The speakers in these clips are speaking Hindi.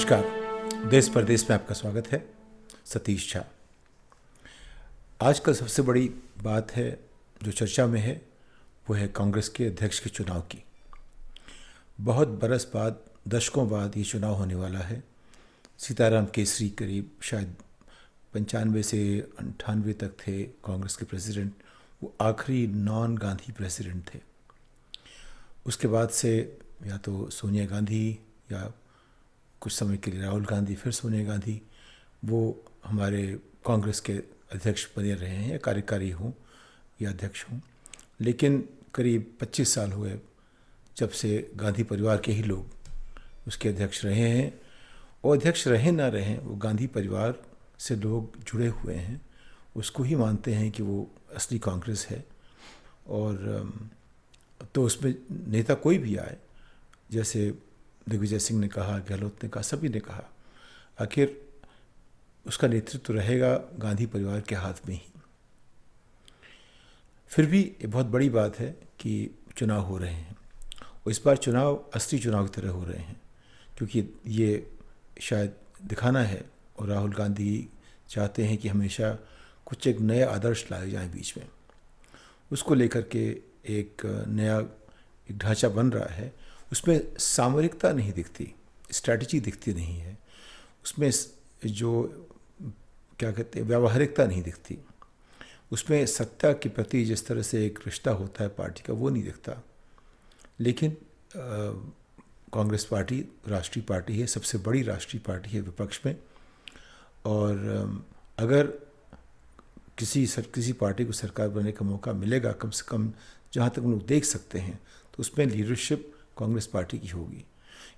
नमस्कार। देश परदेश में आपका स्वागत है। सतीश झा। आजकल सबसे बड़ी बात है जो चर्चा में है वो है कांग्रेस के अध्यक्ष के चुनाव की। बहुत बरस बाद, दशकों बाद ये चुनाव होने वाला है। सीताराम केसरी करीब शायद 95 से 98 तक थे कांग्रेस के प्रेसिडेंट। वो आखिरी नॉन गांधी प्रेसिडेंट थे। उसके बाद से या तो सोनिया गांधी या कुछ समय के लिए राहुल गांधी, फिर सोनिया गांधी, वो हमारे कांग्रेस के अध्यक्ष बने रहे हैं, या कार्यकारी हों या अध्यक्ष हों। लेकिन करीब 25 साल हुए जब से गांधी परिवार के ही लोग उसके अध्यक्ष रहे हैं। और अध्यक्ष रहे ना रहें, वो गांधी परिवार से लोग जुड़े हुए हैं, उसको ही मानते हैं कि वो असली कांग्रेस है। और तो उसमें नेता कोई भी आए, जैसे दिग्विजय सिंह ने कहा, गहलोत ने कहा, सभी ने कहा, आखिर उसका नेतृत्व रहेगा गांधी परिवार के हाथ में ही। फिर भी ये बहुत बड़ी बात है कि चुनाव हो रहे हैं, और इस बार चुनाव असली चुनाव की तरह हो रहे हैं, क्योंकि ये शायद दिखाना है, और राहुल गांधी चाहते हैं कि हमेशा कुछ एक नया आदर्श लाए जाए बीच में। उसको लेकर के एक नया एक ढांचा बन रहा है। उसमें सामरिकता नहीं दिखती, स्ट्रैटेजी दिखती नहीं है, उसमें जो क्या कहते हैं व्यावहारिकता नहीं दिखती, उसमें सत्ता के प्रति जिस तरह से एक रिश्ता होता है पार्टी का, वो नहीं दिखता। लेकिन कांग्रेस पार्टी राष्ट्रीय पार्टी है, सबसे बड़ी राष्ट्रीय पार्टी है विपक्ष में। और अगर किसी पार्टी को सरकार बनने का मौका मिलेगा, कम से कम जहाँ तक हम लोग देख सकते हैं, तो उसमें लीडरशिप कांग्रेस पार्टी की होगी।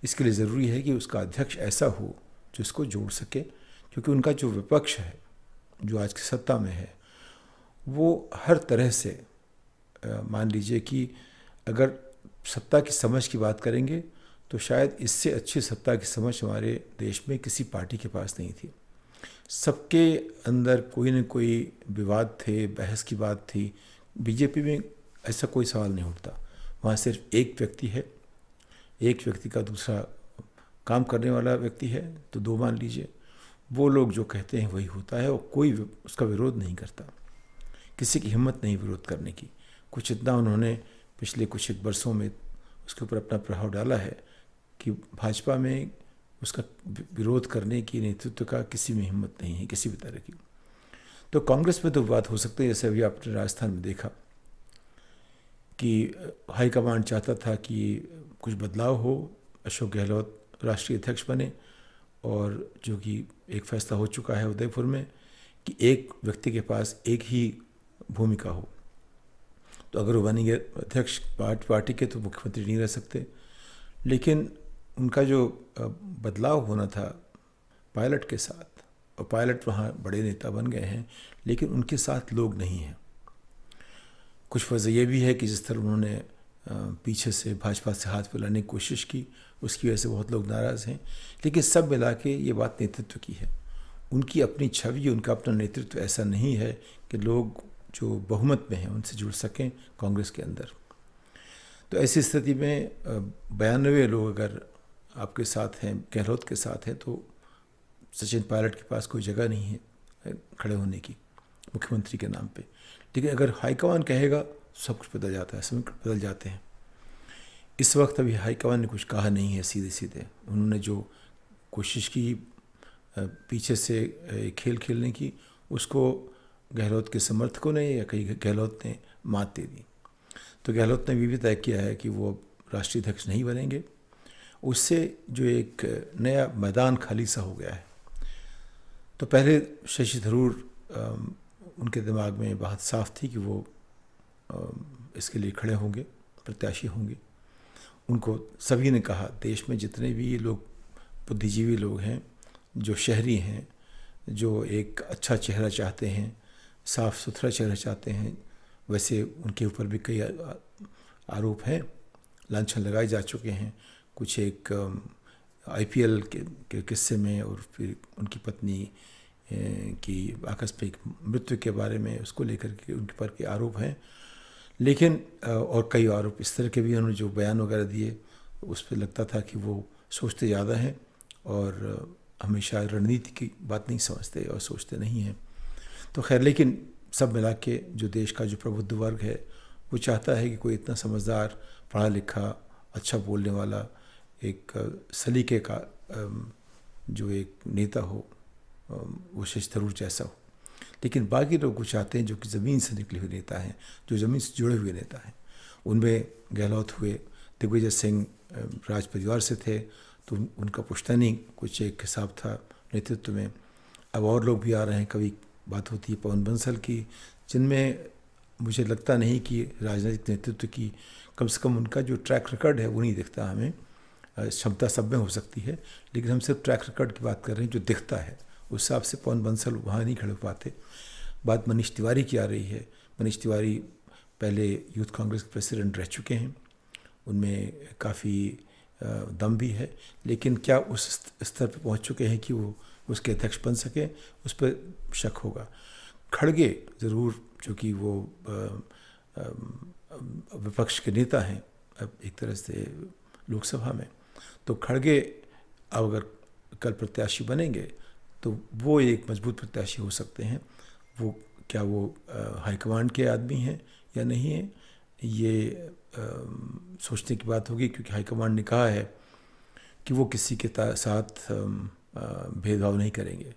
इसके लिए ज़रूरी है कि उसका अध्यक्ष ऐसा हो जो इसको जोड़ सके, क्योंकि उनका जो विपक्ष है, जो आज की सत्ता में है, वो हर तरह से मान लीजिए कि अगर सत्ता की समझ की बात करेंगे तो शायद इससे अच्छी सत्ता की समझ हमारे देश में किसी पार्टी के पास नहीं थी। सबके अंदर कोई न कोई विवाद थे, बहस की बात थी। बीजेपी में ऐसा कोई सवाल नहीं उठता। वहाँ सिर्फ एक व्यक्ति है, एक व्यक्ति का दूसरा काम करने वाला व्यक्ति है, तो दो मान लीजिए। वो लोग जो कहते हैं वही होता है, और कोई उसका विरोध नहीं करता। किसी की हिम्मत नहीं विरोध करने की। कुछ इतना उन्होंने पिछले कुछ एक वर्षों में उसके ऊपर अपना प्रभाव डाला है कि भाजपा में उसका विरोध करने की, नेतृत्व का किसी में हिम्मत नहीं है, किसी भी तरह की। तो कांग्रेस में तो बात हो सकती है, जैसे अभी आपने राजस्थान में देखा कि हाईकमांड चाहता था कि कुछ बदलाव हो, अशोक गहलोत राष्ट्रीय अध्यक्ष बने, और जो कि एक फैसला हो चुका है उदयपुर में कि एक व्यक्ति के पास एक ही भूमिका हो। तो अगर वो बनेंगे अध्यक्ष पार्टी के, तो मुख्यमंत्री नहीं रह सकते। लेकिन उनका जो बदलाव होना था पायलट के साथ, और पायलट वहाँ बड़े नेता बन गए हैं, लेकिन उनके साथ लोग नहीं हैं। कुछ वजह ये भी है कि जिस तरह उन्होंने पीछे से भाजपा से हाथ मिलाने की कोशिश की, उसकी वजह से बहुत लोग नाराज़ हैं। लेकिन सब मिला के ये बात नेतृत्व की है। उनकी अपनी छवि, उनका अपना नेतृत्व ऐसा नहीं है कि लोग जो बहुमत में हैं उनसे जुड़ सकें कांग्रेस के अंदर। तो ऐसी स्थिति में 92 लोग अगर आपके साथ हैं, गहलोत के साथ हैं, तो सचिन पायलट के पास कोई जगह नहीं है खड़े होने की मुख्यमंत्री के नाम पे। लेकिन अगर हाईकमान कहेगा, सब कुछ बदल जाता है, सब बदल जाते हैं। इस वक्त अभी हाईकमान ने कुछ कहा नहीं है सीधे सीधे। उन्होंने जो कोशिश की पीछे से खेल खेलने की, उसको गहलोत के समर्थकों ने या कई गहलोत ने मात दे दी। तो गहलोत ने भी तय किया है कि वो राष्ट्रीय अध्यक्ष नहीं बनेंगे। उससे जो एक नया मैदान खाली सा हो गया है। तो पहले शशि थरूर उनके दिमाग में बात साफ थी कि वो इसके लिए खड़े होंगे, प्रत्याशी होंगे। उनको सभी ने कहा, देश में जितने भी लोग बुद्धिजीवी लोग हैं, जो शहरी हैं, जो एक अच्छा चेहरा चाहते हैं, साफ़ सुथरा चेहरा चाहते हैं, वैसे उनके ऊपर भी कई आरोप हैं, लांछन लगाए जा चुके हैं। कुछ एक IPL के किस्से में, और फिर उनकी पत्नी की आकस्मिक मृत्यु के बारे में, उसको लेकर के उनके पर के आरोप हैं। लेकिन और कई आरोप इस तरह के भी उन्होंने जो बयान वगैरह दिए, उस पर लगता था कि वो सोचते ज़्यादा हैं और हमेशा रणनीति की बात नहीं समझते और सोचते नहीं हैं। तो खैर, लेकिन सब मिला के जो देश का जो प्रबुद्ध वर्ग है वो चाहता है कि कोई इतना समझदार, पढ़ा लिखा, अच्छा बोलने वाला, एक सलीके का जो एक नेता हो, वो शशि थरूर जैसा हो। लेकिन बाकी लोग वो चाहते हैं जो कि ज़मीन से निकले हुए नेता हैं, जो ज़मीन से जुड़े हुए नेता हैं। उनमें गहलोत हुए, दिग्विजय सिंह राज परिवार से थे तो उनका पुश्तैनी कुछ एक हिसाब था नेतृत्व में। अब और लोग भी आ रहे हैं, कभी बात होती है पवन बंसल की, जिनमें मुझे लगता नहीं कि राजनीतिक नेतृत्व की कम से कम उनका जो ट्रैक रिकॉर्ड है वो नहीं दिखता हमें। क्षमता सब में हो सकती है, लेकिन हम सिर्फ ट्रैक रिकॉर्ड की बात कर रहे हैं जो दिखता है। उस हिसाब से पवन बंसल वहाँ नहीं खड़े हो पाते। बात मनीष तिवारी की आ रही है। मनीष तिवारी पहले यूथ कांग्रेस के प्रेसिडेंट रह चुके हैं, उनमें काफ़ी दम भी है, लेकिन क्या उस स्तर पर पहुंच चुके हैं कि वो उसके अध्यक्ष बन सके, उस पर शक होगा। खड़गे ज़रूर, चूँकि वो विपक्ष के नेता हैं अब एक तरह से लोकसभा में, तो खड़गे अब अगर कल प्रत्याशी बनेंगे तो वो एक मजबूत प्रत्याशी हो सकते हैं। वो क्या वो हाईकमांड के आदमी हैं या नहीं है, ये सोचने की बात होगी, क्योंकि हाईकमांड ने कहा है कि वो किसी के साथ भेदभाव नहीं करेंगे।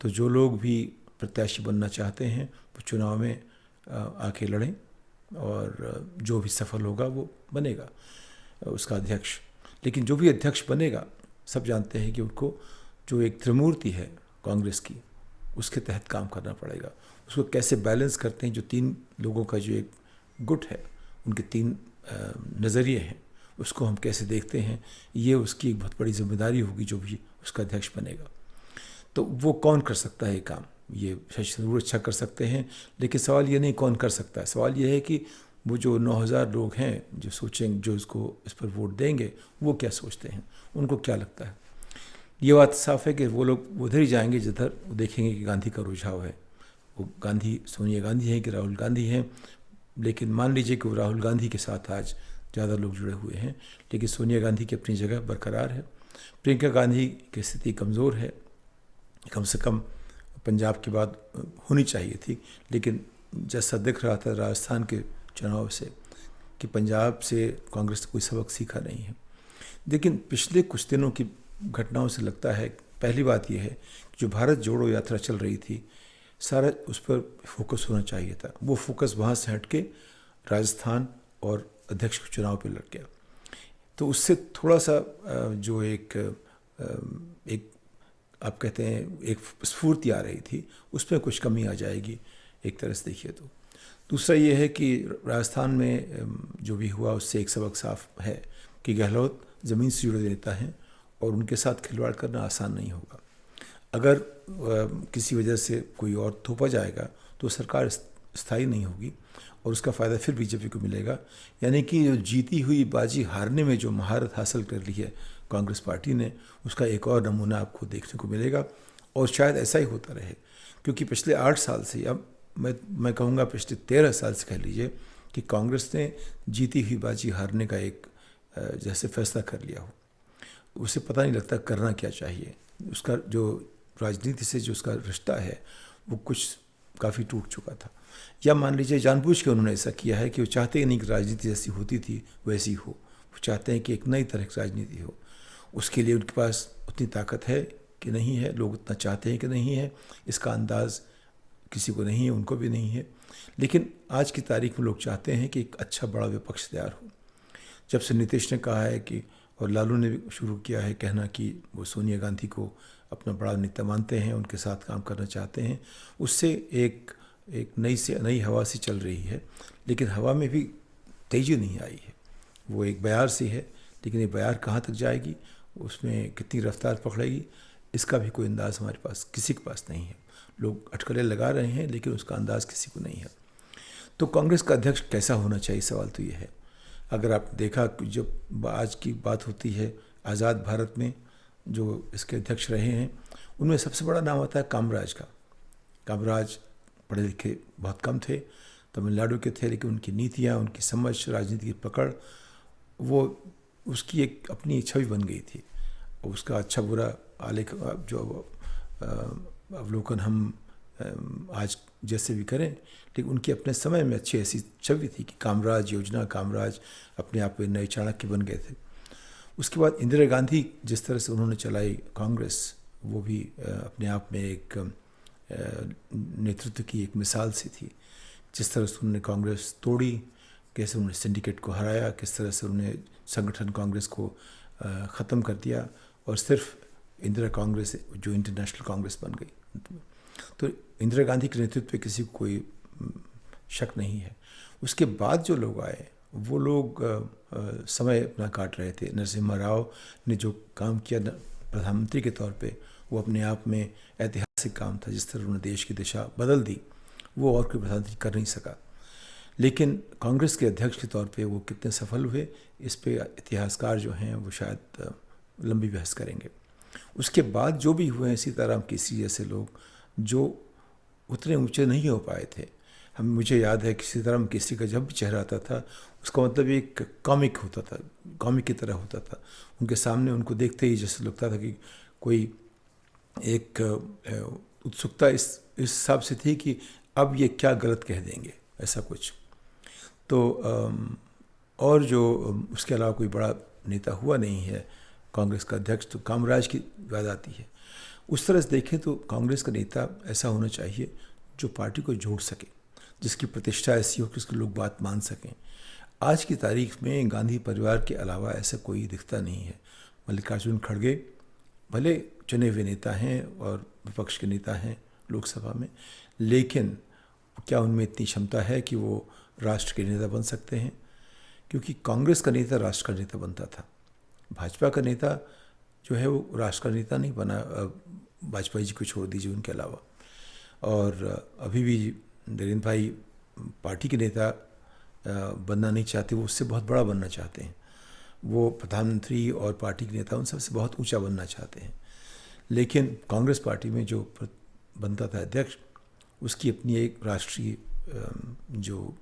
तो जो लोग भी प्रत्याशी बनना चाहते हैं वो चुनाव में आके लड़ें, और जो भी सफल होगा वो बनेगा उसका अध्यक्ष। लेकिन जो भी अध्यक्ष बनेगा, सब जानते हैं कि उनको जो एक त्रिमूर्ति है कांग्रेस की, उसके तहत काम करना पड़ेगा। उसको कैसे बैलेंस करते हैं, जो तीन लोगों का जो एक गुट है, उनके तीन नज़रिए हैं, उसको हम कैसे देखते हैं, ये उसकी एक बहुत बड़ी जिम्मेदारी होगी जो भी उसका अध्यक्ष बनेगा। तो वो कौन कर सकता है ये काम, ये शशि थरूर अच्छा कर सकते हैं, लेकिन सवाल ये नहीं कौन कर सकता है, सवाल ये है कि वो जो 9000 लोग हैं जो सोचेंगे, जो इसको इस पर वोट देंगे, वो क्या सोचते हैं, उनको क्या लगता है। ये बात साफ है कि वो लोग उधर ही जाएंगे जिधर वो देखेंगे कि गांधी का रुझाव है। वो गांधी सोनिया गांधी है कि राहुल गांधी हैं, लेकिन मान लीजिए कि वो राहुल गांधी के साथ आज ज़्यादा लोग जुड़े हुए हैं, लेकिन सोनिया गांधी की अपनी जगह बरकरार है। प्रियंका गांधी की स्थिति कमज़ोर है, कम से कम पंजाब के बाद होनी चाहिए थी, लेकिन जैसा दिख रहा था राजस्थान के चुनाव से कि पंजाब से कांग्रेस ने कोई सबक सीखा नहीं है। लेकिन पिछले कुछ दिनों की घटनाओं से लगता है, पहली बात यह है कि जो भारत जोड़ो यात्रा चल रही थी, सारा उस पर फोकस होना चाहिए था। वो फोकस वहाँ से हट के राजस्थान और अध्यक्ष के चुनाव पे लग गया। तो उससे थोड़ा सा जो एक आप कहते हैं एक स्फूर्ति आ रही थी, उसमें कुछ कमी आ जाएगी एक तरह से देखिए तो। दूसरा ये है कि राजस्थान में जो भी हुआ उससे एक सबक साफ है कि गहलोत ज़मीन से जुड़े नेता हैं और उनके साथ खिलवाड़ करना आसान नहीं होगा। अगर किसी वजह से कोई और थोपा जाएगा तो सरकार स्थायी नहीं होगी और उसका फ़ायदा फिर बीजेपी को मिलेगा। यानी कि जो जीती हुई बाजी हारने में जो महारत हासिल कर ली है कांग्रेस पार्टी ने, उसका एक और नमूना आपको देखने को मिलेगा, और शायद ऐसा ही होता रहे। क्योंकि पिछले 8 साल से, अब मैं कहूँगा पिछले 13 साल से कह लीजिए, कि कांग्रेस ने जीती हुई बाजी हारने का एक जैसे फैसला कर लिया हो। उसे पता नहीं लगता करना क्या चाहिए। उसका जो राजनीति से जो उसका रिश्ता है वो कुछ काफ़ी टूट चुका था। या मान लीजिए जानबूझ के उन्होंने ऐसा किया है कि वो चाहते ही नहीं कि राजनीति जैसी होती थी वैसी हो, वो चाहते हैं कि एक नई तरह की राजनीति हो। उसके लिए उनके पास उतनी ताकत है कि नहीं है, लोग उतना चाहते हैं कि नहीं है, इसका अंदाज़ किसी को नहीं है, उनको भी नहीं है। लेकिन आज की तारीख में लोग चाहते हैं कि एक अच्छा बड़ा विपक्ष तैयार हो। जब से नीतीश ने कहा है कि, और लालू ने भी शुरू किया है कहना कि वो सोनिया गांधी को अपना बड़ा नेता मानते हैं, उनके साथ काम करना चाहते हैं, उससे एक नई हवा सी चल रही है। लेकिन हवा में भी तेज़ी नहीं आई है, वो एक बयार सी है, लेकिन ये बयार कहाँ तक जाएगी, उसमें कितनी रफ्तार पकड़ेगी, इसका भी कोई अंदाज़ हमारे पास किसी के पास नहीं है। लोग अटकलें लगा रहे हैं लेकिन उसका अंदाज़ किसी को नहीं है। तो कांग्रेस का अध्यक्ष कैसा होना चाहिए, सवाल तो ये है। अगर आप देखा जब आज की बात होती है आज़ाद भारत में जो इसके अध्यक्ष रहे हैं, उनमें सबसे बड़ा नाम आता है कामराज का। कामराज पढ़े लिखे बहुत कम थे, तमिलनाडु के थे, लेकिन उनकी नीतियाँ, उनकी समझ, राजनीति की पकड़, वो उसकी एक अपनी छवि बन गई थी। और उसका अच्छा बुरा आलेख जो अवलोकन हम आज जैसे भी करें, लेकिन उनके अपने समय में अच्छी ऐसी छवि थी कि कामराज योजना, कामराज अपने आप में नए चाणक्य बन गए थे। उसके बाद इंदिरा गांधी जिस तरह से उन्होंने चलाई कांग्रेस, वो भी अपने आप में एक नेतृत्व की एक मिसाल सी थी। जिस तरह से उन्होंने कांग्रेस तोड़ी, कैसे उन्होंने सिंडिकेट को हराया, किस तरह से उन्होंने संगठन कांग्रेस को ख़त्म कर दिया और सिर्फ इंदिरा कांग्रेस जो इंटरनेशनल कांग्रेस बन गई। तो इंदिरा गांधी के नेतृत्व पे किसी को कोई शक नहीं है। उसके बाद जो लोग आए वो लोग समय अपना काट रहे थे। नरसिम्हा राव ने जो काम किया प्रधानमंत्री के तौर पे, वो अपने आप में ऐतिहासिक काम था। जिस तरह उन्होंने देश की दिशा बदल दी, वो और कोई प्रधानमंत्री कर नहीं सका। लेकिन कांग्रेस के अध्यक्ष के तौर पे वो कितने सफल हुए, इस पे इतिहासकार जो हैं वो शायद लंबी बहस करेंगे। उसके बाद जो भी हुए हैं, सीताराम केसरी जैसे लोग जो उतने ऊंचे नहीं हो पाए थे। मुझे याद है कि सीताराम केसरी का जब भी चेहरा आता था, उसका मतलब एक कॉमिक होता था, कॉमिक की तरह होता था। उनके सामने उनको देखते ही जैसे लगता था कि कोई एक उत्सुकता इस हिसाब से थी कि अब ये क्या गलत कह देंगे, ऐसा कुछ। तो और जो उसके अलावा कोई बड़ा नेता हुआ नहीं है कांग्रेस का अध्यक्ष, तो कामराज की याद आती है। उस तरह से देखें तो कांग्रेस का नेता ऐसा होना चाहिए जो पार्टी को जोड़ सके, जिसकी प्रतिष्ठा ऐसी हो कि उसके लोग बात मान सकें। आज की तारीख में गांधी परिवार के अलावा ऐसा कोई दिखता नहीं है। मल्लिकार्जुन खड़गे भले चुने हुए नेता हैं और विपक्ष के नेता हैं लोकसभा में, लेकिन क्या उनमें इतनी क्षमता है कि वो राष्ट्र के नेता बन सकते हैं? क्योंकि कांग्रेस का नेता राष्ट्र का नेता बनता था। भाजपा का नेता जो है वो राष्ट्र का नेता नहीं बना, वाजपेयी जी को छोड़ दीजिए उनके अलावा। और अभी भी नरेंद्र भाई पार्टी के नेता बनना नहीं चाहते, वो उससे बहुत बड़ा बनना चाहते हैं। वो प्रधानमंत्री और पार्टी के नेता उन सबसे बहुत ऊंचा बनना चाहते हैं। लेकिन कांग्रेस पार्टी में जो बनता था अध्यक्ष, उसकी अपनी एक राष्ट्रीय जो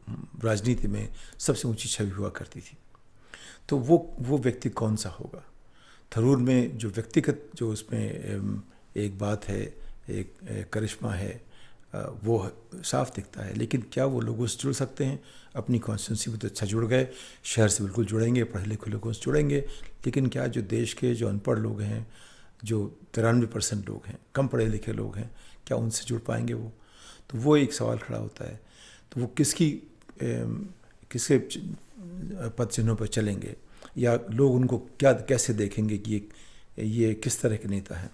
राजनीति में सबसे ऊंची छवि हुआ करती थी। तो वो व्यक्ति कौन सा होगा? थरूर में जो व्यक्तिगत जो उसमें एक बात है, एक करिश्मा है, वो साफ दिखता है। लेकिन क्या वो लोगों से जुड़ सकते हैं? अपनी कॉन्स्टिट्यूंसी में तो अच्छा जुड़ गए, शहर से बिल्कुल जुड़ेंगे, पढ़े लिखे लोगों से जुड़ेंगे, लेकिन क्या जो देश के जो अनपढ़ लोग हैं, जो 93% लोग हैं, कम पढ़े लिखे लोग हैं, क्या उनसे जुड़ पाएंगे वो? तो वो एक सवाल खड़ा होता है। तो वो किसके पद चिन्हों पर चलेंगे, या लोग उनको कैसे देखेंगे कि ये किस तरह के नेता हैं?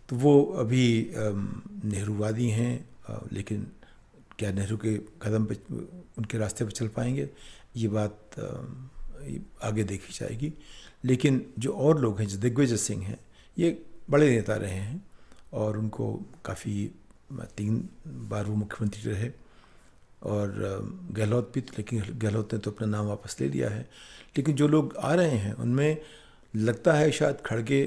तो वो अभी नेहरूवादी हैं, लेकिन क्या नेहरू के कदम पे, उनके रास्ते पर चल पाएंगे, ये बात आगे देखी जाएगी। लेकिन जो और लोग हैं, जो दिग्विजय सिंह हैं, ये बड़े नेता रहे हैं और उनको काफ़ी 3 बार वो मुख्यमंत्री रहे। और गहलोत भी, लेकिन गहलोत ने तो अपना नाम वापस ले लिया है। लेकिन जो लोग आ रहे हैं उनमें लगता है शायद खड़गे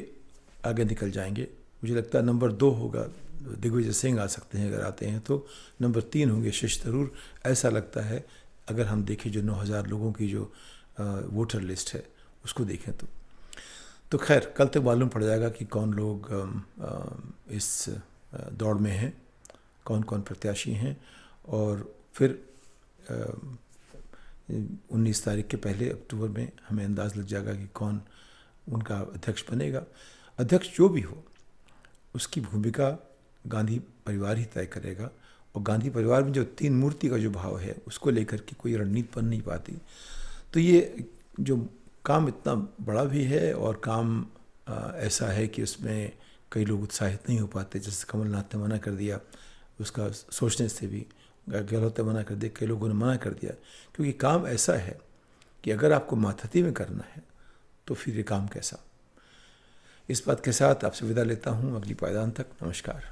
आगे निकल जाएंगे। मुझे लगता है नंबर 2 होगा, दिग्विजय सिंह आ सकते हैं अगर आते हैं तो। नंबर 3 होंगे शशि थरूर, ऐसा लगता है अगर हम देखें जो 9,000 लोगों की जो वोटर लिस्ट है उसको देखें तो खैर कल तक मालूम पड़ जाएगा कि कौन लोग इस दौड़ में हैं, कौन कौन प्रत्याशी हैं। और फिर 19 तारीख के पहले अक्टूबर में हमें अंदाज़ लग जाएगा कि कौन उनका अध्यक्ष बनेगा। अध्यक्ष जो भी हो, उसकी भूमिका गांधी परिवार ही तय करेगा। और गांधी परिवार में जो 3 मूर्ति का जो भाव है, उसको लेकर के कोई रणनीति बन नहीं पाती। तो ये जो काम इतना बड़ा भी है और काम ऐसा है कि उसमें कई लोग उत्साहित नहीं हो पाते। जैसे कमलनाथ ने मना कर दिया, उसका सोचने से भी गहलोत ने मना कर दिया, कई लोगों ने मना कर दिया, क्योंकि काम ऐसा है कि अगर आपको मातहती में करना है तो फिर ये काम कैसा। इस बात के साथ आपसे विदा लेता हूँ, अगली पायदान तक नमस्कार।